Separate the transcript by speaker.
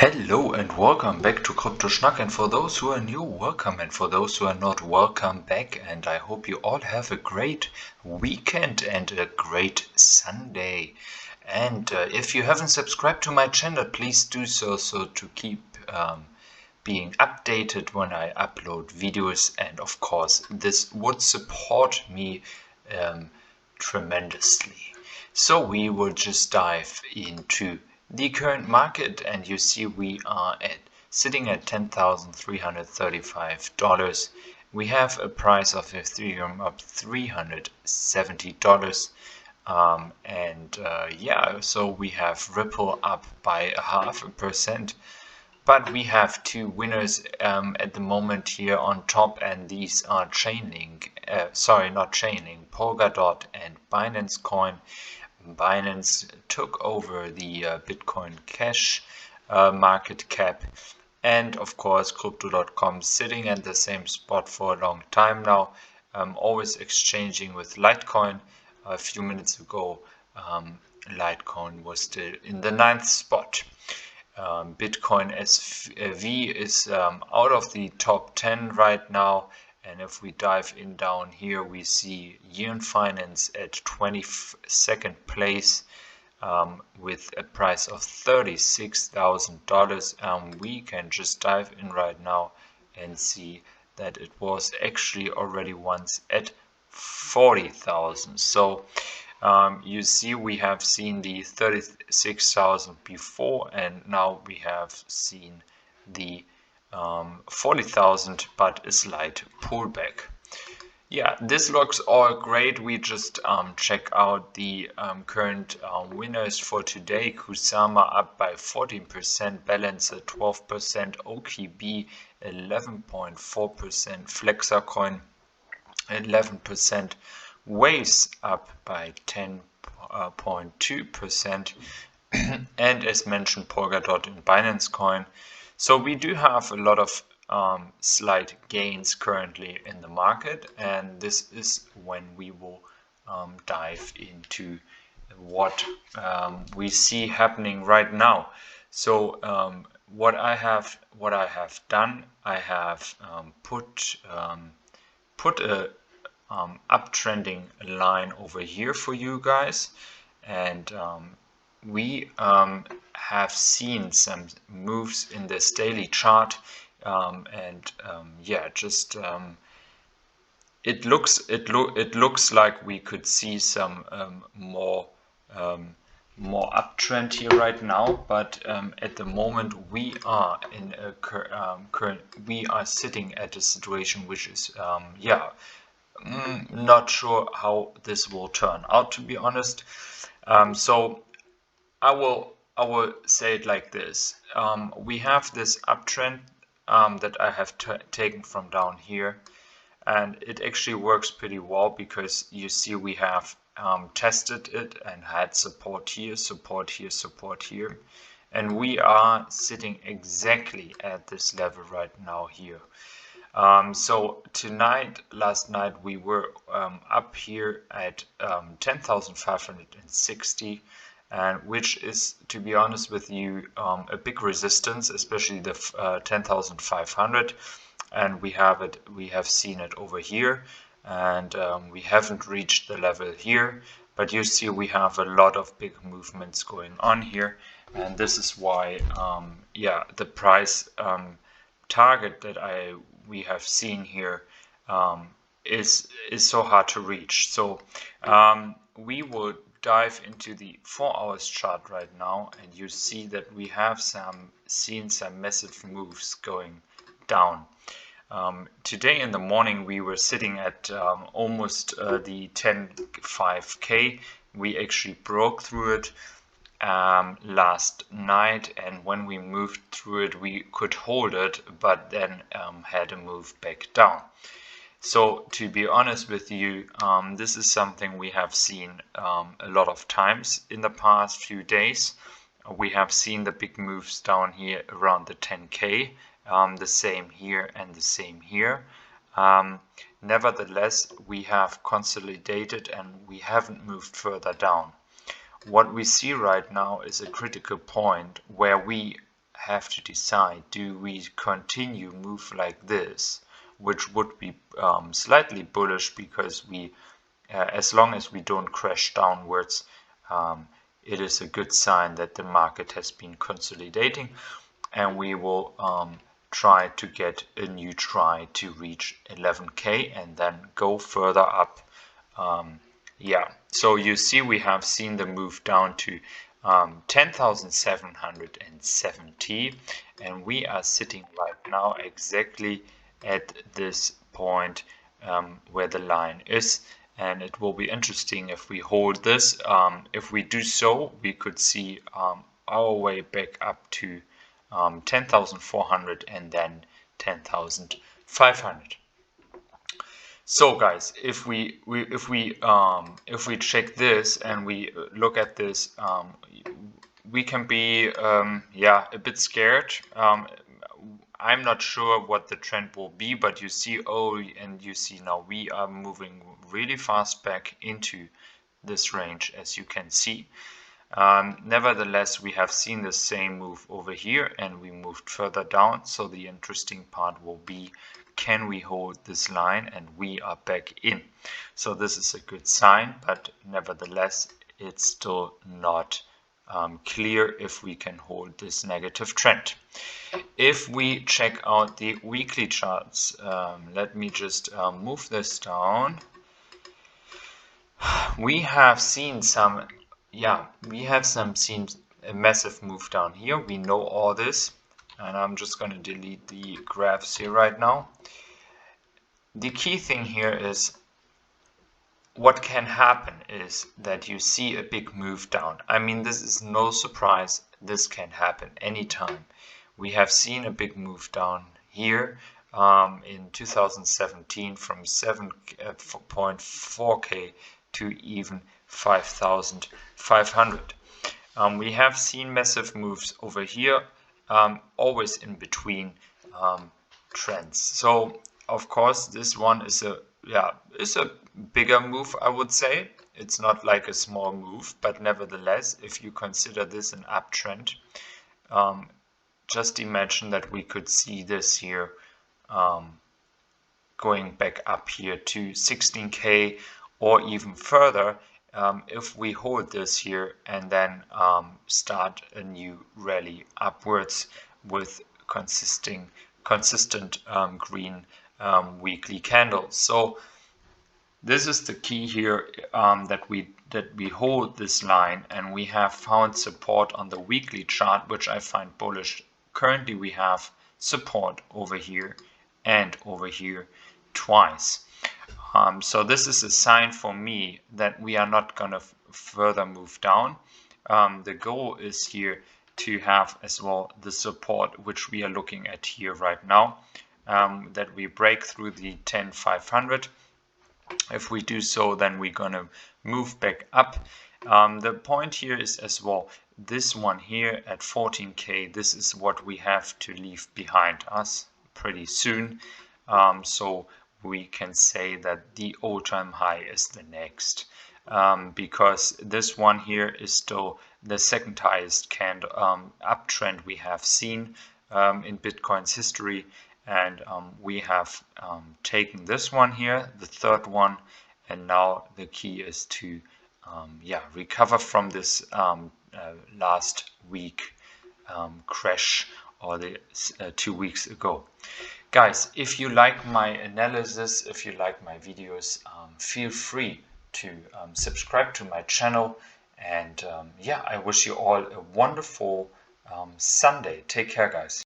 Speaker 1: Hello and welcome back to Kryptoschnack, and for those who are new, welcome, and for those who are not, welcome back, and I hope you all have a great weekend and a great Sunday. And if you haven't subscribed to my channel, please do so to keep being updated when I upload videos, and of course this would support me tremendously. So we will just dive into the current market, and you see we are sitting at $10,335. We have a price of Ethereum of $370. Yeah, so we have Ripple up by 0.5%. But we have two winners at the moment here on top, and these are Chainlink, not Chainlink, Polkadot and Binance Coin. Binance took over the Bitcoin Cash market cap, and of course Crypto.com sitting at the same spot for a long time now, always exchanging with Litecoin. A few minutes ago, Litecoin was still in the 9th spot. Bitcoin SV is out of the top 10 right now, and if we dive in down here, we see Yearn Finance at 22nd place with a price of $36,000. We can just dive in right now and see that it was actually already once at 40,000. So you see we have seen the 36,000 before, and now we have seen the 40,000, but a slight pullback. Yeah, this looks all great. We just check out the current winners for today. Kusama up by 14%, Balancer 12%, OKB 11.4%, Flexacoin 11%, Waves up by 10.2%, and as mentioned, Polkadot and Binance Coin. So we do have a lot of slight gains currently in the market, and this is when we will dive into what we see happening right now. So what I have done, I have put a uptrending line over here for you guys, and we have seen some moves in this daily chart, it looks like we could see some more uptrend here right now, but at the moment we are in a we are sitting at a situation which is not sure how this will turn out, to be honest. So I will say it like this. We have this uptrend that I have taken from down here, and it actually works pretty well because you see we have tested it and had support here, support here, support here, and we are sitting exactly at this level right now here. So last night we were up here at 10,560, and which is, to be honest with you, a big resistance, especially the 10,500, and we have seen it over here, and we haven't reached the level here, but you see we have a lot of big movements going on here, and this is why the price target that we have seen here is so hard to reach. So we will dive into the 4 hours chart right now, and you see that we have seen some massive moves going down. Today in the morning we were sitting at almost the 10.5k. We actually broke through it last night, and when we moved through it we could hold it, but then had a move back down. So to be honest with you, this is something we have seen a lot of times in the past few days. We have seen the big moves down here around the 10k, the same here and the same here. Nevertheless, we have consolidated and we haven't moved further down. What we see right now is a critical point where we have to decide, do we continue move like this, which would be slightly bullish because we as long as we don't crash downwards, it is a good sign that the market has been consolidating, and we will try to get a new try to reach 11K and then go further up. Yeah, so you see we have seen the move down to 10,770, and we are sitting right now exactly at this point where the line is. And it will be interesting if we hold this. If we do so, we could see our way back up to 10,400 and then 10,500. So guys, if we check this and we look at this, we can be yeah, a bit scared. I'm not sure what the trend will be, but you see, and you see now we are moving really fast back into this range, as you can see. Nevertheless, we have seen the same move over here and we moved further down. So the interesting part will be, can we hold this line? And we are back in. So this is a good sign, but nevertheless, it's still not clear if we can hold this negative trend. If we check out the weekly charts, let me just move this down. We have seen some, yeah, seen a massive move down here. We know all this, and I'm just going to delete the graphs here right now. The key thing here is, what can happen is that you see a big move down. I mean, this is no surprise. This can happen anytime. We have seen a big move down here in 2017 from 7.4K to even 5,500. We have seen massive moves over here, always in between trends. So of course this one is a bigger move, I would say. It's not like a small move, but nevertheless, if you consider this an uptrend, just imagine that we could see this here going back up here to 16K or even further if we hold this here and then start a new rally upwards with consistent green weekly candles. So this is the key here, that we hold this line, and we have found support on the weekly chart, which I find bullish. Currently we have support over here and over here twice. So this is a sign for me that we are not going to further move down. The goal is here to have as well the support, which we are looking at here right now, that we break through the 10,500. If we do so, then we're going to move back up. The point here is as well, this one here at 14K, this is what we have to leave behind us pretty soon. So we can say that the all-time high is the next, because this one here is still the second highest candle uptrend we have seen in Bitcoin's history. And we have taken this one here, the third one, and now the key is to recover from this last week crash, or the 2 weeks ago. Guys, if you like my analysis, if you like my videos, feel free to subscribe to my channel. And I wish you all a wonderful Sunday. Take care, guys.